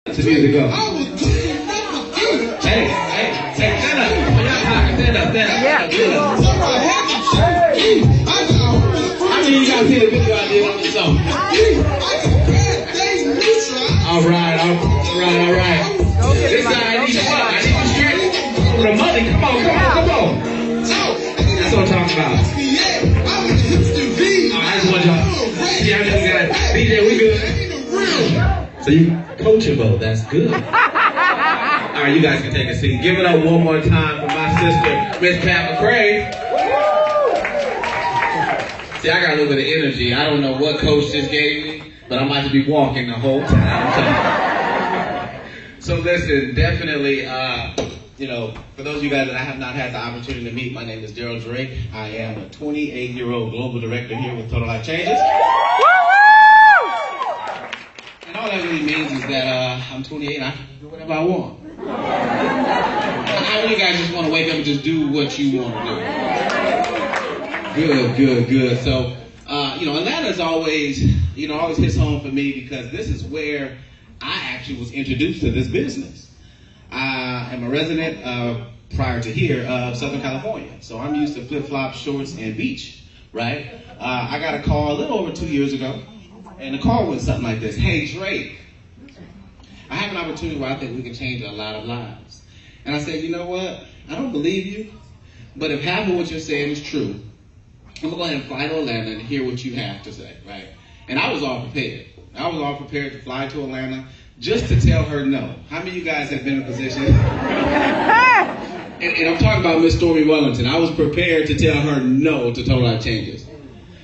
To music go. Hey, stand up. Stand up. Yeah. How many of you guys see the video I did on the song? All right. This side, I need you straight for the money. Come on. That's what I'm talking about. I just want y'all. See, I just got DJ, we good. So you coachable, that's good. All right, you guys can take a seat. Give it up one more time for my sister, Miss Pat McCray. See, I got a little bit of energy. I don't know what coach just gave me, but I'm about to be walking the whole time. So listen, definitely, for those of you guys that I have not had the opportunity to meet, my name is Darryl Drake. I am a 28-year-old global director here with Total Life Changes. And all that really means is that I'm 28 and I can do whatever I want. How many of you guys just want to wake up and just do what you want to do? Good. So, Atlanta's always hits home for me because this is where I actually was introduced to this business. I am a resident prior to here of Southern California. So I'm used to flip-flops, shorts, and beach, right? I got a call a little over 2 years ago. And the call was something like this. Hey, Drake, I have an opportunity where I think we can change a lot of lives. And I said, you know what? I don't believe you, but if half of what you're saying is true, I'm going to go ahead and fly to Atlanta and hear what you have to say, right? And I was all prepared. I was all prepared to fly to Atlanta just to tell her no. How many of you guys have been in a position? and I'm talking about Miss Stormy Wellington. I was prepared to tell her no to Total Life Changes.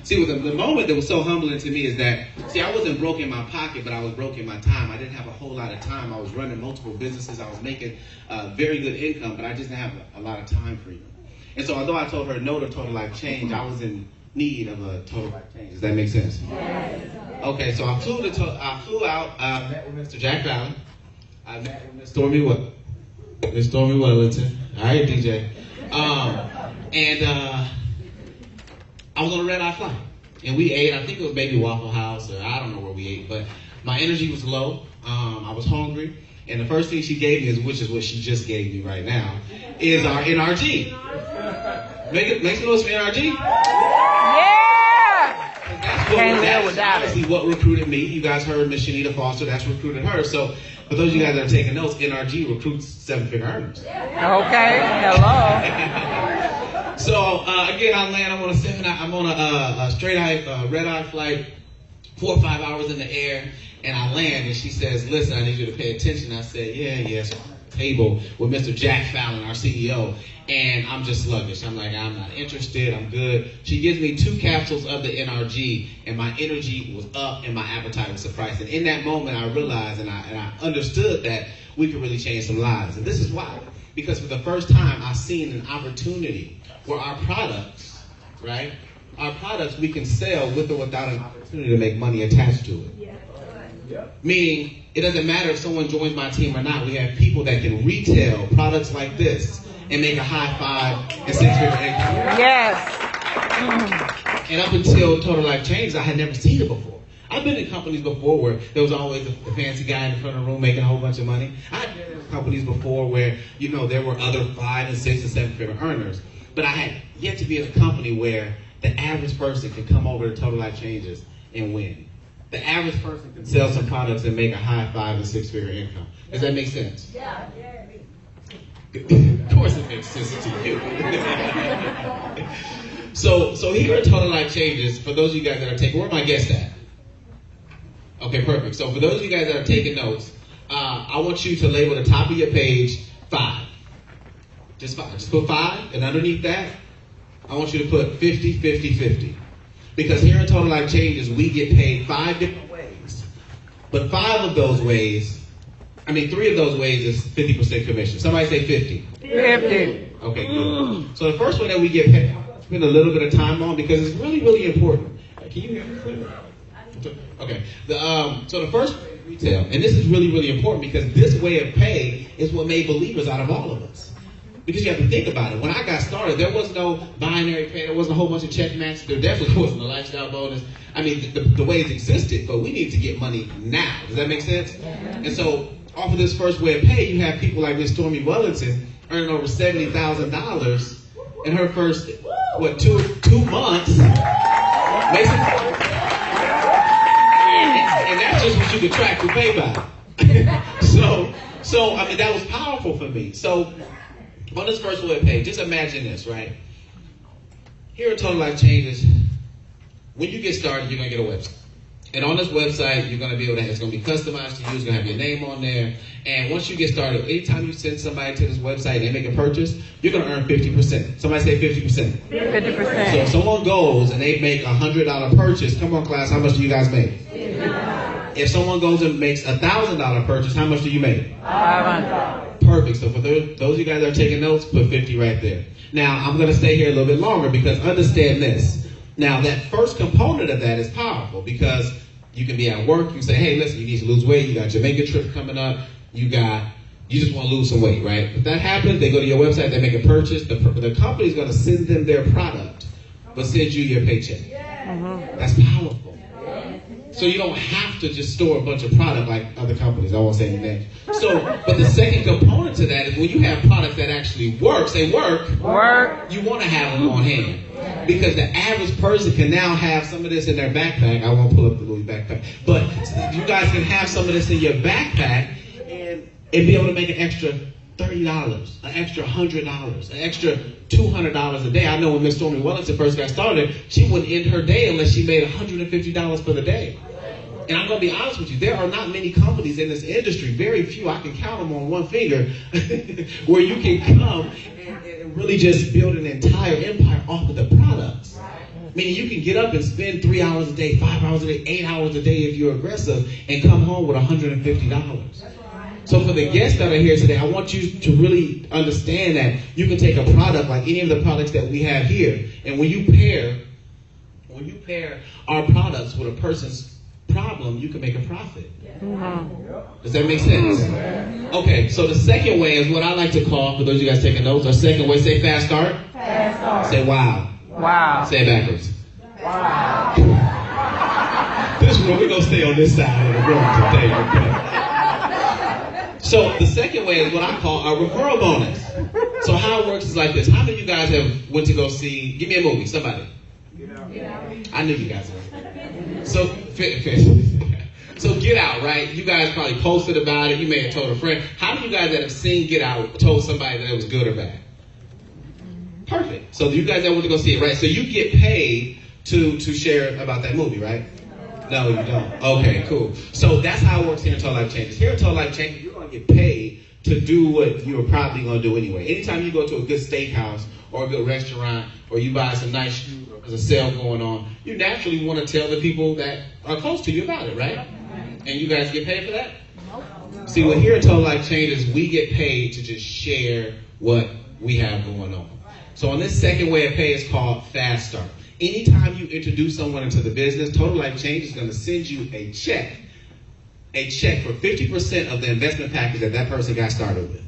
See, the moment that was so humbling to me is that, I wasn't broke in my pocket, but I was broke in my time. I didn't have a whole lot of time. I was running multiple businesses. I was making very good income, but I just didn't have a lot of time for you. And so although I told her no to Total Life Change, I was in need of a Total Life Change. Does that make sense? Okay, so I flew out, met with Mr. Jack Fallon. I met with Miss Stormy Wellington. All right, DJ. I was on a red-eye flight, and we ate. I think it was maybe Waffle House, or I don't know where we ate, but my energy was low. I was hungry, and the first thing she gave me, which is what she just gave me right now, is our NRG. Make some noise for NRG. Yeah! That's obviously what recruited me. You guys heard Miss Shanita Foster, that's recruited her. So for those of you guys that are taking notes, NRG recruits seven-figure earners. Okay, hello. So again, I land. I'm on a straight-eye, red-eye flight, 4 or 5 hours in the air, and I land. And she says, "Listen, I need you to pay attention." I said, "Yeah." So I'm at the table with Mr. Jack Fallon, our CEO, and I'm just sluggish. I'm like, I'm not interested. I'm good. She gives me 2 capsules of the NRG, and my energy was up, and my appetite was surprised. And in that moment, I realized and I understood that we could really change some lives. And this is why, because for the first time, I seen an opportunity where our products, right? Our products we can sell with or without an opportunity to make money attached to it. Yeah. Meaning, it doesn't matter if someone joins my team or not. We have people that can retail products like this and make a high 5 and 6-figure income. Yes. And up until Total Life Changes, I had never seen it before. I've been in companies before where there was always the fancy guy in the front of the room making a whole bunch of money. I've been in companies before where, there were other 5 and 6 and 7-figure earners. But I had yet to be in a company where the average person can come over to Total Life Changes and win. The average person can sell some products and make a high 5 and 6-figure income. Does that make sense? Yeah. Of course it makes sense to you. So here at Total Life Changes, for those of you guys that are taking, where am I guest at? Okay, perfect. So for those of you guys that are taking notes, I want you to label the top of your page 5. Just 5. Just put 5, and underneath that, I want you to put 50, 50, 50. Because here in Total Life Changes, we get paid 5 different ways. But 3 of those ways is 50% commission. Somebody say 50. 50. Okay, good. So the first one that we get paid, I'll spend a little bit of time on because it's really, really important. Can you hear me clearly? Okay. So the first way is retail. And this is really, really important because this way of pay is what made believers out of all of us. Because you have to think about it. When I got started, there was no binary pay. There wasn't a whole bunch of check matches. There definitely wasn't a lifestyle bonus. I mean, the ways existed, but we need to get money now. Does that make sense? And so off of this first way of pay, you have people like Miss Stormy Wellington earning over $70,000 in her first, two months. Makes it, and that's just what you can track the pay by. So I mean, that was powerful for me. So on this first way of pay, just imagine this, right? Here at Total Life Changes, when you get started, you're going to get a website. And on this website, you're going to be able to have, it's going to be customized to you. It's going to have your name on there. And once you get started, anytime you send somebody to this website and they make a purchase, you're going to earn 50%. Somebody say 50%. 50%. So if someone goes and they make a $100 purchase, come on, class, how much do you guys make? If someone goes and makes a $1,000 purchase, how much do you make? 500. Perfect. So for those of you guys that are taking notes, put 50 right there. Now, I'm going to stay here a little bit longer because understand this. Now, that first component of that is powerful because you can be at work, you say, hey, listen, you need to lose weight, you got a Jamaica trip coming up, you just want to lose some weight, right? If that happens, they go to your website, they make a purchase, the company's going to send them their product, but send you your paycheck. Mm-hmm. That's powerful. So you don't have to just store a bunch of product like other companies. I won't say any names. So, but the second component to that is when you have products that actually work, say work, you want to have them on hand. Because the average person can now have some of this in their backpack. I won't pull up the Louis backpack. But you guys can have some of this in your backpack and be able to make an extra $30, an extra $100, an extra $200 a day. I know when Miss Stormy Wellington first got started, she wouldn't end her day unless she made $150 for the day. And I'm going to be honest with you, there are not many companies in this industry, very few, I can count them on one finger, where you can come and really just build an entire empire off of the products. Meaning you can get up and spend 3 hours a day, 5 hours a day, 8 hours a day if you're aggressive and come home with $150. So for the guests that are here today, I want you to really understand that you can take a product like any of the products that we have here, and when you pair our products with a person's problem, you can make a profit. Does that make sense? Okay, so the second way is what I like to call, for those of you guys taking notes, our second way, say fast start. Fast start. Say wow. Wow. Say it backwards. Wow. This room, we're going to stay on this side of the room today. Okay? So the second way is what I call a referral bonus. So how it works is like this. How many of you guys have went to go see, give me a movie, somebody. I knew you guys were. So Get Out, right? You guys probably posted about it. You may have told a friend. How many of you guys that have seen Get Out told somebody that it was good or bad? Perfect. So you guys that went to go see it, right? So you get paid to share about that movie, right? No, you don't. Okay, cool. So that's how it works here in Total Life Changes. Here in Total Life Changes, you're going to get paid to do what you were probably going to do anyway. Anytime you go to a good steakhouse or a good restaurant or you buy some nice shoes or there's a sale going on, you naturally want to tell the people that are close to you about it, right? And you guys get paid for that? See, well, here at Total Life Changes, we get paid to just share what we have going on. So on this second way of pay, it's called Fast Start. Anytime you introduce someone into the business, Total Life Change is going to send you a check for 50% of the investment package that person got started with.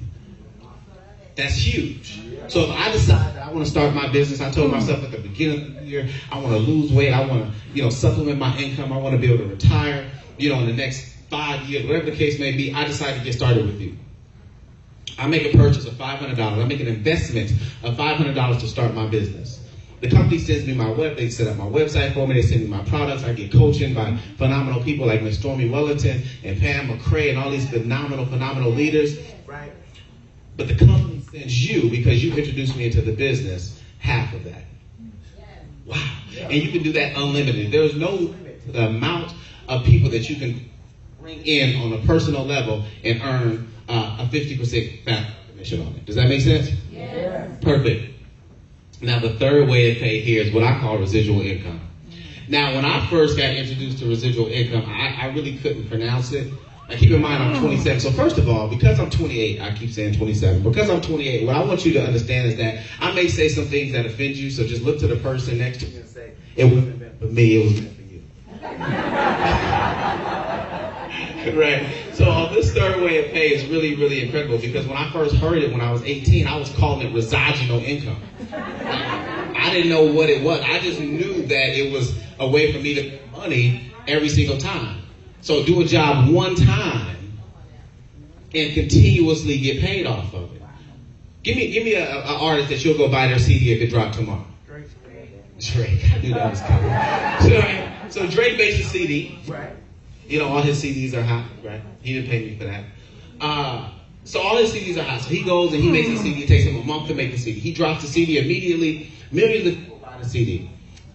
That's huge. So if I decide that I want to start my business, I told myself at the beginning of the year, I want to lose weight, I want to, supplement my income, I want to be able to retire, in the next 5 years, whatever the case may be, I decided to get started with you. I make a purchase of $500. I make an investment of $500 to start my business. The company sends me they set up my website for me, they send me my products, I get coaching by phenomenal people like Miss Stormy Wellington and Pam McCrae and all these phenomenal leaders, right? But the company sends you, because you introduced me into the business, half of that. Wow. And you can do that unlimited. There's no limit to the amount of people that you can bring in on a personal level and earn a 50% back commission on it. Does that make sense? Yeah. Perfect. Now, the third way of pay here is what I call residual income. Now, when I first got introduced to residual income, I really couldn't pronounce it. Now, keep in mind, I'm 27. So first of all, because I'm 28, I keep saying 27. Because I'm 28, what I want you to understand is that I may say some things that offend you, so just look to the person next to you and say, it wasn't meant for me, it was meant for you. Right. So this third way of pay is really, really incredible, because when I first heard it when I was 18, I was calling it residual income. I didn't know what it was. I just knew that it was a way for me to make money every single time. So do a job one time and continuously get paid off of it. Give me an artist that you'll go buy their CD if it dropped tomorrow. Drake. I knew that was coming. So Drake makes a CD. Right. You know, all his CDs are hot, right? He didn't pay me for that. So all his CDs are hot. So he goes and he makes a CD. It takes him a month to make the CD. He drops the CD immediately. Millions of people buy the CD.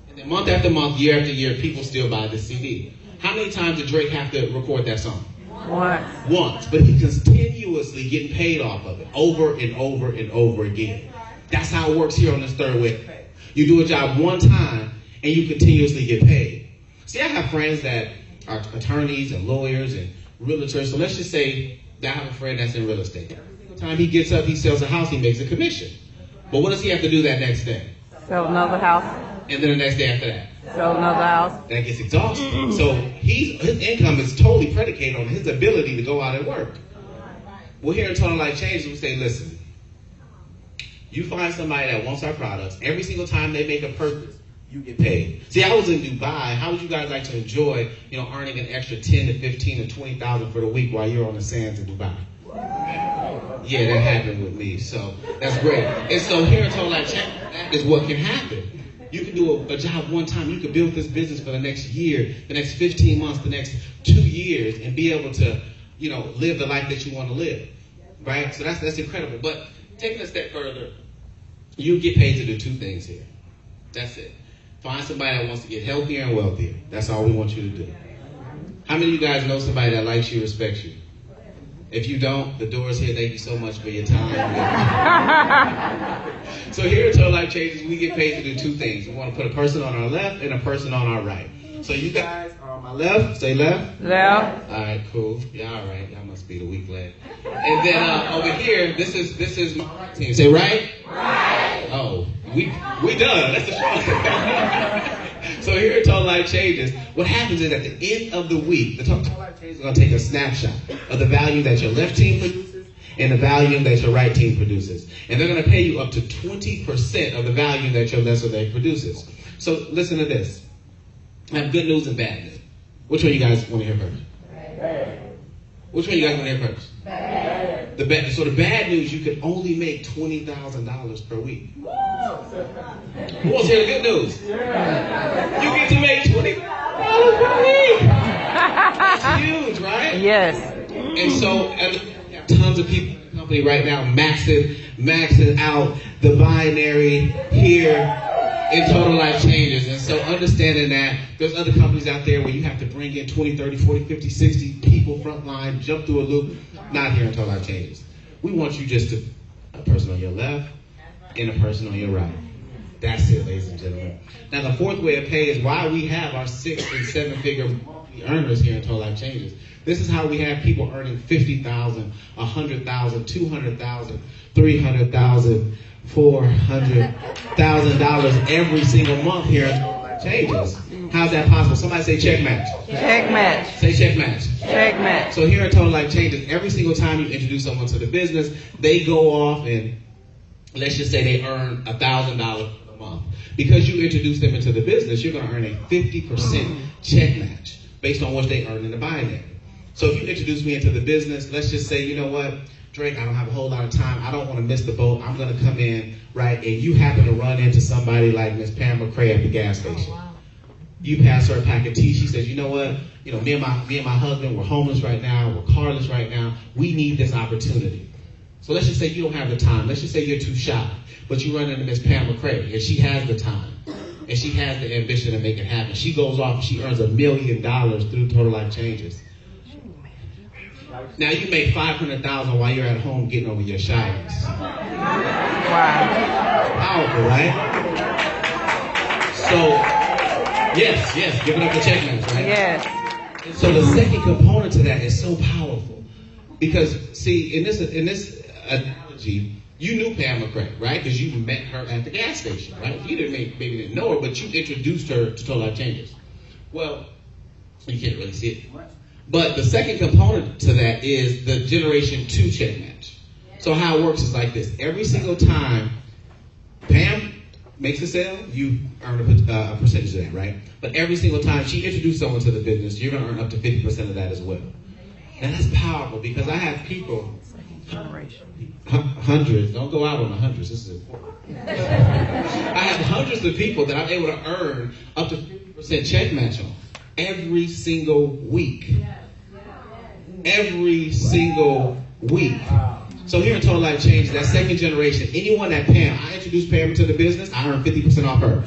And then month after month, year after year, people still buy the CD. How many times did Drake have to record that song? Once. But he's continuously getting paid off of it over and over and over again. That's how it works here on this third way. You do a job one time and you continuously get paid. See, I have friends that are attorneys and lawyers and realtors. So let's just say that I have a friend that's in real estate. Every single time he gets up, he sells a house, he makes a commission. But what does he have to do that next day? Sell another house. And then the next day after that? Sell another house. That gets exhausting. So his income is totally predicated on his ability to go out and work. Well, here in Total Life Changes, we say, listen, you find somebody that wants our products. Every single time they make a purchase, you get paid. See, I was in Dubai. How would you guys like to enjoy, earning an extra 10 to 15 or 20,000 for the week while you're on the sands in Dubai? Yeah, that happened with me. So that's great. And so here in Total Life Changes, that is what can happen. You can do a job one time. You can build this business for the next year, the next 15 months, the next 2 years, and be able to, live the life that you want to live, right? So that's incredible. But taking a step further, you get paid to do two things here. That's it. Find somebody that wants to get healthier and wealthier. That's all we want you to do. How many of you guys know somebody that likes you, respects you? If you don't, the door's here. Thank you so much for your time. So here at Total Life Changes, we get paid to do two things. We want to put a person on our left and a person on our right. So you guys are on my left. Say left. Left. All right, cool. Yeah, all right. Y'all must be the weak leg. And then over here, this is my right team. Say right. Right. Oh, we done. That's the strong. So here at Total Life Changes, what happens is at the end of the week, the Total Life Changes is going to take a snapshot of the value that your left team produces and the value that your right team produces. And they're going to pay you up to 20% of the value that your lesser leg produces. So listen to this. I have good news and bad news. Which one you guys want to hear first? Bad. Which one you guys want to hear first? Bad. So the bad news, you can only make $20,000 per week. Who wants to hear the good news? You get to make $20,000 per week. That's huge, right? Yes. And so we have tons of people in the company right now maxing out the binary here in Total Life Changes. And so understanding that there's other companies out there where you have to bring in 20, 30, 40, 50, 60 people frontline, jump through a loop. Not here in Total Life Changes. We want you just to a person on your left and a person on your right. That's it, ladies and gentlemen. Now the fourth way of pay is why we have our 6 and 7 figure monthly earners here in Total Life Changes. This is how we have people earning $50,000, $100,000, $200,000, $300,000, $400,000 every single month here in Total Life Changes. How's that possible? Somebody say check match. Check match. Say check match. Check match. So here at Total Life Changes, every single time you introduce someone to the business, they go off and let's just say they earn $1,000 a month. Because you introduce them into the business, you're going to earn a 50% check match based on what they earn in the binary. So if you introduce me into the business, let's just say, you know what, Drake, I don't have a whole lot of time. I don't want to miss the boat. I'm going to come in, right, and you happen to run into somebody like Miss Pam McCray at the gas station. You pass her a pack of tea. She says, you know what? Me and my husband, we're homeless right now. We're carless right now. We need this opportunity. So let's just say you don't have the time. Let's just say you're too shy. But you run into Miss Pam McCray, and she has the time. And she has the ambition to make it happen. She goes off and she earns $1 million through Total Life Changes. Now you make $500,000 while you're at home getting over your shyness. Wow. Powerful, right? So, yes, giving up the check match, right? Yes. And so the second component to that is so powerful. Because, see, in this analogy, you knew Pam McCray, right? Because you met her at the gas station, right? You maybe didn't know her, but you introduced her to Total Life Changes. Well, you can't really see it much. But the second component to that is the Generation 2 check match. So how it works is like this. Every single time Pam makes a sale, you earn a percentage of that, right? But every single time she introduces someone to the business, you're going to earn up to 50% of that as well. And that's powerful because I have people, Generation. hundreds, don't go out on the hundreds, this is important. I have hundreds of people that I'm able to earn up to 50% check match on every single week. Every single week. So here in Total Life Changes, that second generation, anyone that Pam, I introduce Pam into the business, I earn 50% off her.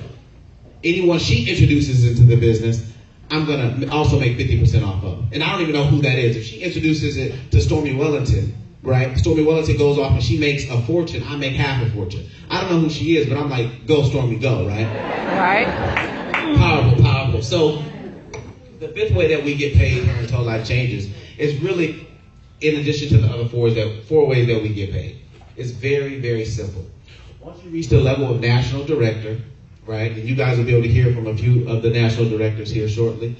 Anyone she introduces into the business, I'm going to also make 50% off of. And I don't even know who that is. If she introduces it to Stormy Wellington, right? Stormy Wellington goes off and she makes a fortune, I make half a fortune. I don't know who she is, but I'm like, go Stormy, go, right? Right. Powerful, powerful. So the fifth way that we get paid here in Total Life Changes is really in addition to the other four ways that we get paid. It's very, very simple. Once you reach the level of national director, right, and you guys will be able to hear from a few of the national directors here shortly,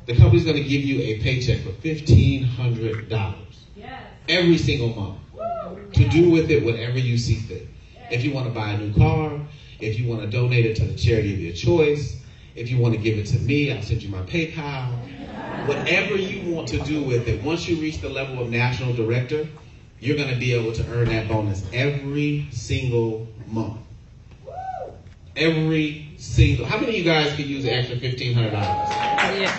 the company's going to give you a paycheck for $1,500 every single month to do with it whatever you see fit. If you want to buy a new car, if you want to donate it to the charity of your choice, if you want to give it to me, I'll send you my PayPal. Whatever you want to do with it, once you reach the level of national director, you're going to be able to earn that bonus every single month. Every single. How many of you guys could use an extra $1,500? Yeah.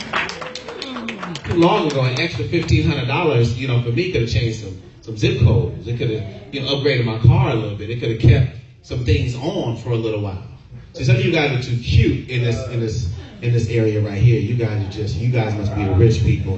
Too long ago, an extra $1,500, for me could have changed some zip codes. It could have, upgraded my car a little bit. It could have kept some things on for a little while. So some of you guys are too cute in this area right here. You guys must be the rich people.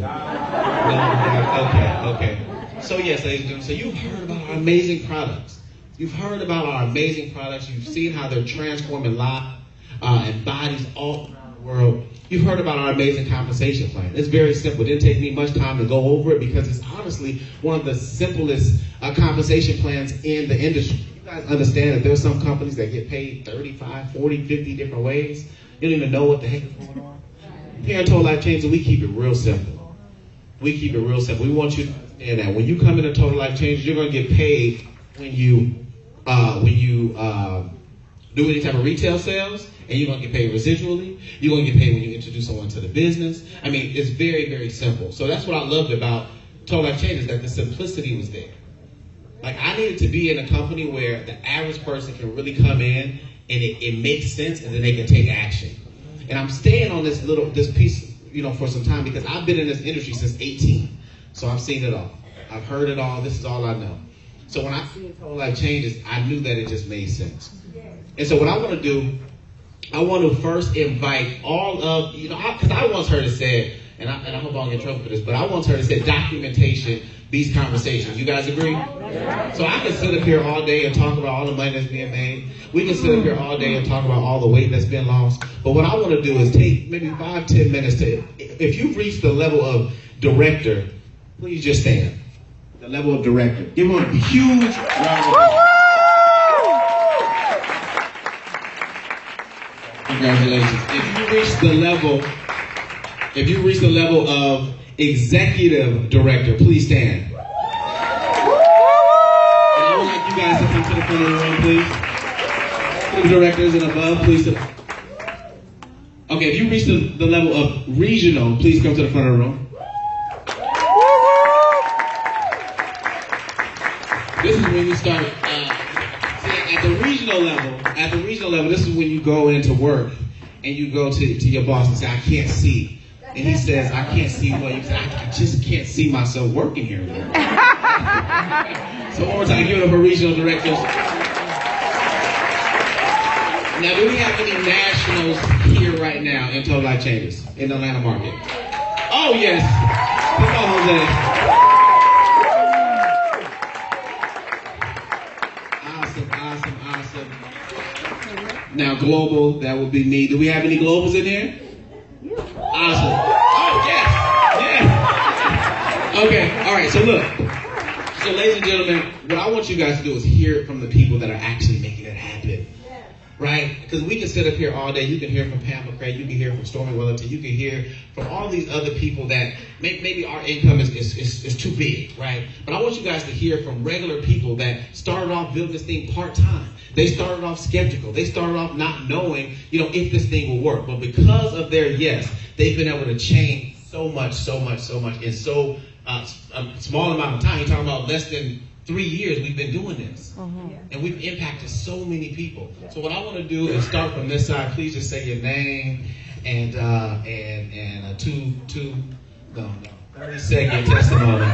Okay. So yes, ladies and gentlemen, so you've heard about our amazing products. You've heard about our amazing products. You've seen how they're transforming lives and bodies all around the world. You've heard about our amazing compensation plan. It's very simple. It didn't take me much time to go over it because it's honestly one of the simplest compensation plans in the industry. You guys understand that there's some companies that get paid 35, 40, 50 different ways. You don't even know what the heck is going on. Here at Total Life Changes, we keep it real simple. We keep it real simple. We want you to understand that when you come into Total Life Changes, you're going to get paid when you do any type of retail sales, and you're going to get paid residually. You're going to get paid when you introduce someone to the business. I mean, it's very, very simple. So that's what I loved about Total Life Changes, that the simplicity was there. Like, I needed to be in a company where the average person can really come in and it makes sense, and then they can take action. And I'm staying on this piece, for some time because I've been in this industry since 18. So I've seen it all. I've heard it all. This is all I know. So when I see Total Life Changes, I knew that it just made sense. And so what I want to do, I want to first invite all of, because I once heard it said, and I hope I don't get in trouble for this, but I once heard it said documentation beats conversation. You guys agree? So I can sit up here all day and talk about all the money that's being made. We can sit up here all day and talk about all the weight that's been lost. But what I want to do is take maybe 5-10 minutes to, if you've reached the level of director, please just stand. The level of director. Give them a huge round of applause. Congratulations. If you reach the level of executive director, please stand. And I would like you guys to come to the front of the room, please. The directors and above, please. Okay, if you reach the level of regional, please come to the front of the room. This is when you start. At the regional level, this is when you go into work and you go to your boss and say, I can't see. And he says, I can't see what you say. I just can't see myself working here anymore. So one more time, give it up for regional directors. Now, do we have any nationals here right now in Total Life Changes in the Atlanta market? Oh, yes. Come on, Jose. Awesome. Now, global, that would be me. Do we have any globals in here? Awesome. Oh, yes. Okay, all right, so look. So, ladies and gentlemen, what I want you guys to do is hear it from the people that are actually making it happen. Right? Because we can sit up here all day. You can hear from Pam McCray. You can hear from Stormy Wellington. You can hear from all these other people that maybe our income is too big, right? But I want you guys to hear from regular people that started off building this thing part-time. They started off skeptical. They started off not knowing, if this thing will work. But because of their yes, they've been able to change so much in so a small amount of time. He's talking about less than 3 years we've been doing this. And we've impacted so many people. So what I want to do is start from this side. Please just say your name and 30 second testimony.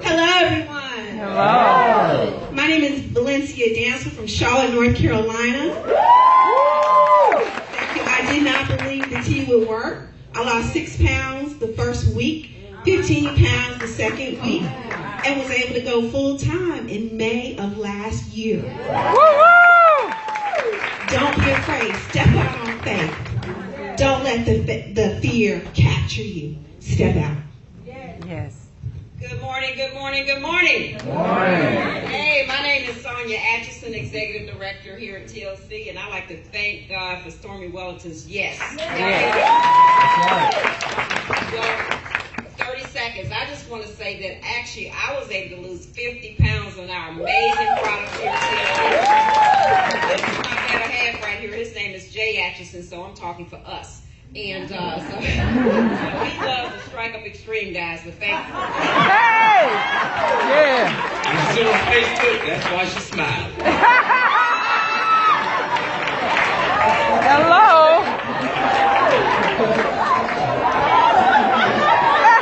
Hello, everyone. Hello. My name is Valencia Dancer from Charlotte, North Carolina. Thank you. I did not believe the tea would work. I lost 6 pounds the first week, 15 pounds the second week, and was able to go full time in May of last year. Don't be afraid. Step out on faith. Don't let the fear capture you. Step out. Yes. Good morning, good morning, good morning. Good morning. Hey, my name is Sonia Atchison, Executive Director here at TLC, and I'd like to thank God for Stormy Wellington's yes. Well, 30 seconds. I just want to say that actually I was able to lose 50 pounds on our amazing product here at TLC. This is my better half right here. His name is Jay Atchison, so I'm talking for us. And so he loves the Strike Up Extreme, guys, but thank you. Hey! Yeah. She's on Facebook, that's why she smiled. Hello.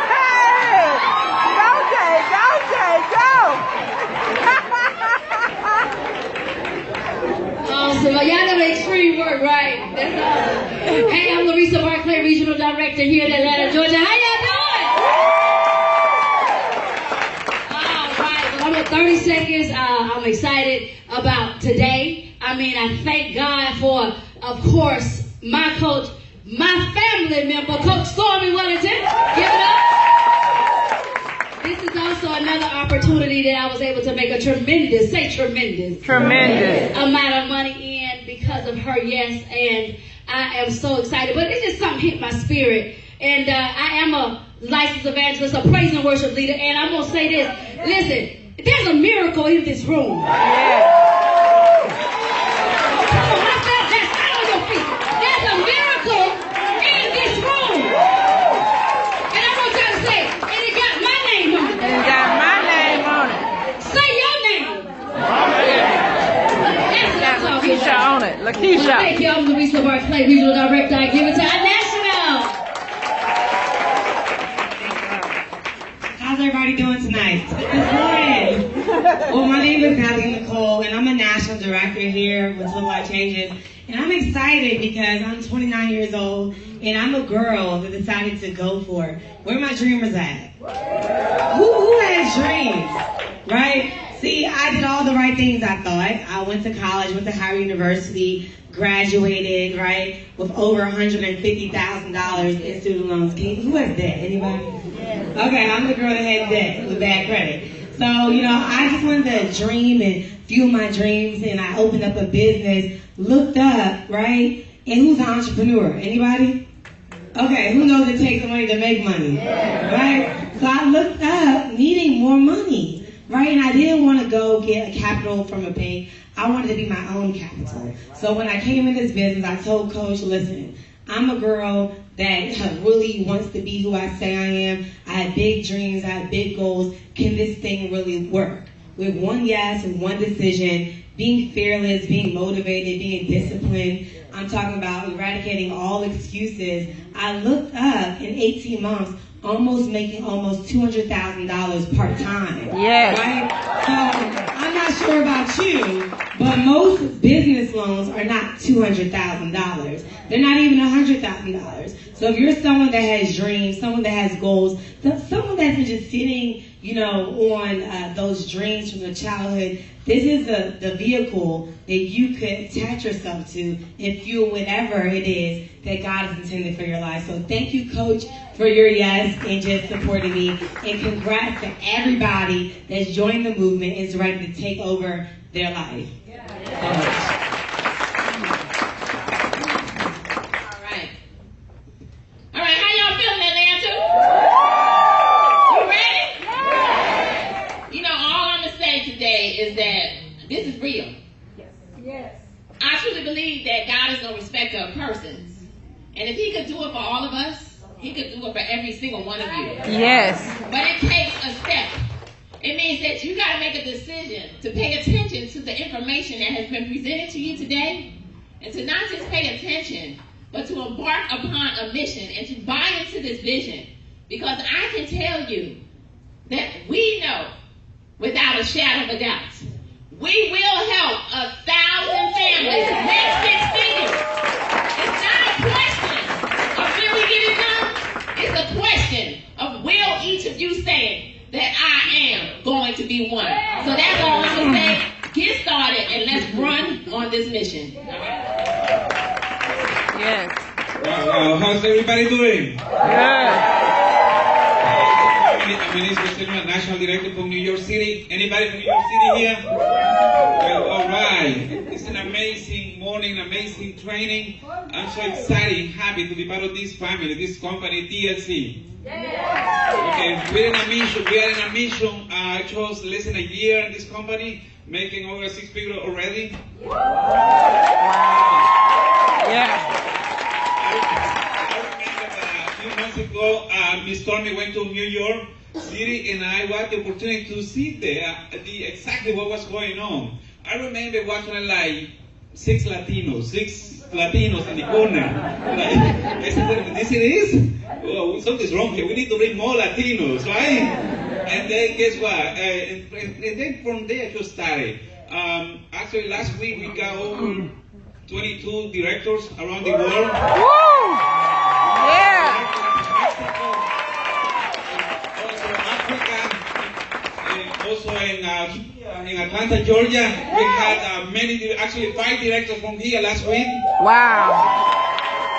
Hey! Go, Jay, go! Awesome. Y'all know the extreme work, right? That's awesome. Hey, I'm Larissa Barclay, Regional Director here in Atlanta, Georgia. How y'all doing? All right. Well, I'm at 30 seconds. I'm excited about today. I mean, I thank God for, of course, my coach, my family member, Coach Stormy Wellington. Give it up. This is also another opportunity that I was able to make a tremendous amount of money in because of her yes, and I am so excited. But it's just something hit my spirit. And I am a licensed evangelist, a praise and worship leader, and I'm going to say this. Listen, there's a miracle in this room. Come on, I felt that. Stand on your feet. There's a miracle in this room. And I want y'all to say, and it got my name on it. It got my name on it. Say your name. That's what I'm talking Lakeisha about. on it. Lakeisha. Thank you. I'm Larissa Barclay, Regional Director. I give it to our national. How's everybody doing tonight? Good morning. Well, my name is Natalie Nicole, and I'm a national director here with Little Life Changes. And I'm excited because I'm 29 years old, and I'm a girl that decided to go for it. Where my dreamers at? Who has dreams, right? See, I did all the right things, I thought. I went to college, went to Howard University, graduated, right, with over $150,000 in student loans. Who has debt? Anybody? Okay, I'm the girl that had debt with bad credit. So, I just wanted to dream and fuel my dreams, and I opened up a business, looked up, right? And who's an entrepreneur? Anybody? Okay, who knows it takes money to make money? Right? So I looked up needing more money, right? And I didn't want to go get a capital from a bank. I wanted to be my own capital. So when I came in this business, I told Coach, listen, I'm a girl that really wants to be who I say I am. I have big dreams. I have big goals. Can this thing really work? With one yes and one decision, being fearless, being motivated, being disciplined. I'm talking about eradicating all excuses. I looked up in 18 months, making almost $200,000 part-time. Yes. Right? So I'm not sure about you, but most business loans are not $200,000. They're not even $100,000. So if you're someone that has dreams, someone that has goals, someone that's been just sitting, on those dreams from your childhood, this is the vehicle that you could attach yourself to and fuel whatever it is that God has intended for your life. So thank you, Coach, for your yes and just supporting me. And congrats to everybody that's joined the movement and is ready to take over their life. All right, how y'all feeling, Atlanta? You ready? All I'm going to say today is that this is real. Yes. I truly believe that God is no respecter of persons. And if he could do it for all of us, He could do it for every single one of you. Yes. But it takes a step. It means that you got to make a decision to pay attention to the information that has been presented to you today, and to not just pay attention, but to embark upon a mission and to buy into this vision. Because I can tell you that we know, without a shadow of a doubt, we will help 1,000 families make 6 figures. It's not a question of will we get it done. It's a question of will each of you say that I am going to be one. So that's all I'm going to say. Get started and let's run on this mission. Yes. Wow, how's everybody doing? Good. My name is Mr. National Director from New York City. Anybody from New York City here? Well, all right. It's an amazing morning, amazing training. I'm so excited and happy to be part of this family, this company, TLC. Okay, we're in a mission. We are in a mission. I chose less than a year in this company, making over 6 figures already. Wow. Yeah. I remember that a few months ago, Miss Stormy went to New York City, and I had the opportunity to see there exactly what was going on. I remember watching like 6 Latinos in the corner. I said, this it is? Oh, something's wrong here. We need to bring more Latinos, right? And then guess what? And then from there it just started. Actually, last week we got over 22 directors around the world. Woo! Yeah. Also in Atlanta, Georgia, we had actually 5 directors from here last week. Wow.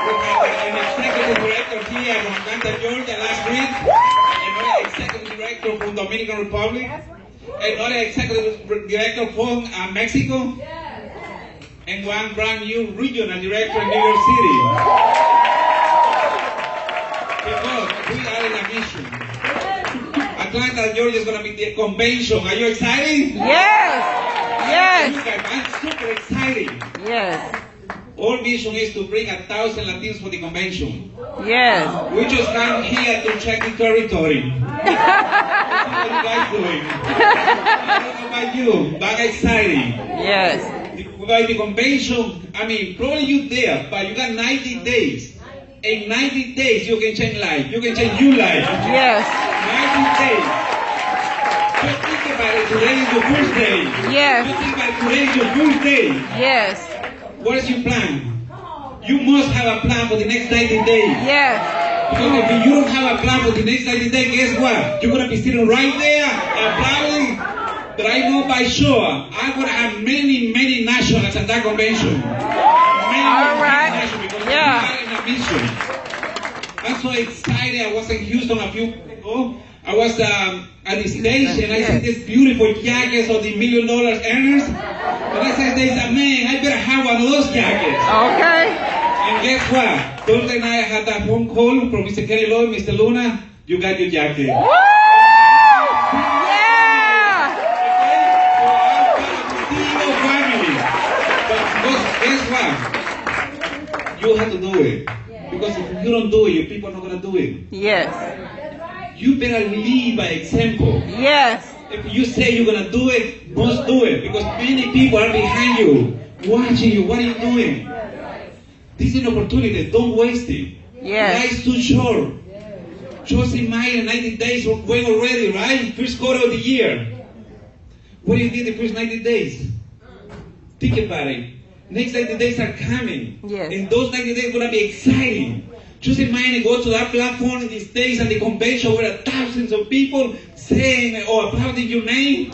We had an executive director here from Atlanta, Georgia last week, another executive director from Dominican Republic, another executive director from Mexico, and one brand new regional director in New York City. Because we are in a mission. Atlanta, Georgia is going to be the convention. Are you excited? Yes. Yes. I'm super excited. Yes. Our mission is to bring 1,000 Latinos for the convention. Yes. We just come here to check the territory. What are you guys doing? I don't know about you, but I'm excited. Yes. By the convention, I mean, probably you there, but you got 90 days. In 90 days, you can change life. You can change your life. Yes. 90 days. Just think about it. Today is your first day. Yes. Just think about it. Today is your first day. Yes. What is your plan? You must have a plan for the next 90 days. Yes. Because if you don't have a plan for the next 90 days, guess what? You're going to be sitting right there applauding. But I know by sure, I'm going to have many, many nationals at that convention. All right. Because Yeah. we are in a mission. I'm so excited. I was in Houston a few weeks ago. I was at the stage and I see this beautiful jackets of the $1 million earners. And I said, man, I better have one of those jackets. Okay. And guess what? Thursday night I had that phone call from Mr. Kelly Lloyd, Mr. Luna, you got your jacket. Woo! Yeah. Family. But guess what? You have to do it. Because if you don't do it, your people are not going to do it. Yes. You better lead by example. Yes. If you say you're going to do it, must do it. Because many people are behind you, watching you. What are you doing? This is an opportunity. Don't waste it. Yes. Life's too short. Just imagine 90 days are going already, right? First quarter of the year. What do you did the first 90 days? Think about it. Next 90 days are coming. Yes. And those 90 days are going to be exciting. Just imagine go to that platform in these days at the convention where thousands of people saying or applauding your name.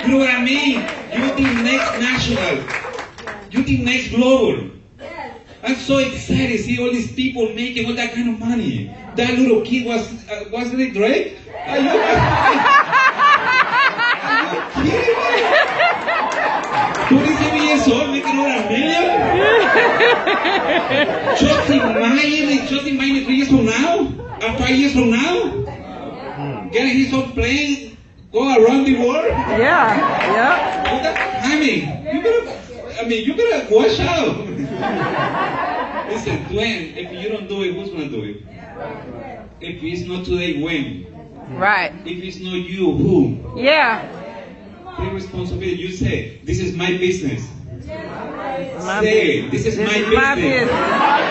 You know what I mean? You think next national. You think next global. I'm so excited to see all these people making all that kind of money. That little kid wasn't it Drake? Are you kidding me? 27 years old making over $1 million? Just imagine 3 years from now? Or 5 years from now? Getting his own plane, go around the world? Yeah. Yeah. You better watch out. Listen, Dwayne, if you don't do it, who's going to do it? If it's not today, when? Right. If it's not you, who? Yeah. Take responsibility. You say, this is my business. My Say, business. this is my my business. business.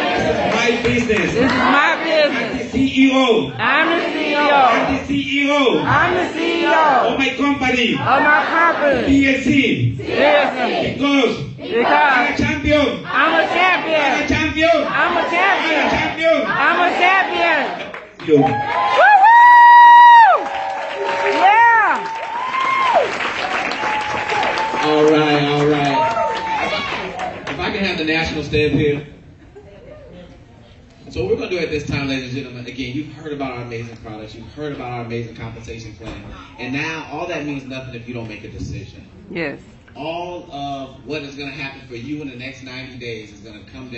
This is my business. This is my I'm business. the CEO. I'm the CEO. I'm the CEO I'm the CEO of my company. of my company. PLC. Listen, Because I'm a because champion. I'm a I'm a champion. champion. I'm a I'm a champion. champion. I'm a champion. You. Woo-hoo! Yeah. All right, all right. If I can have the national stay up here. So what we're going to do at this time, ladies and gentlemen, again, you've heard about our amazing products. You've heard about our amazing compensation plan. And now all that means nothing if you don't make a decision. Yes. All of what is going to happen for you in the next 90 days is going to come down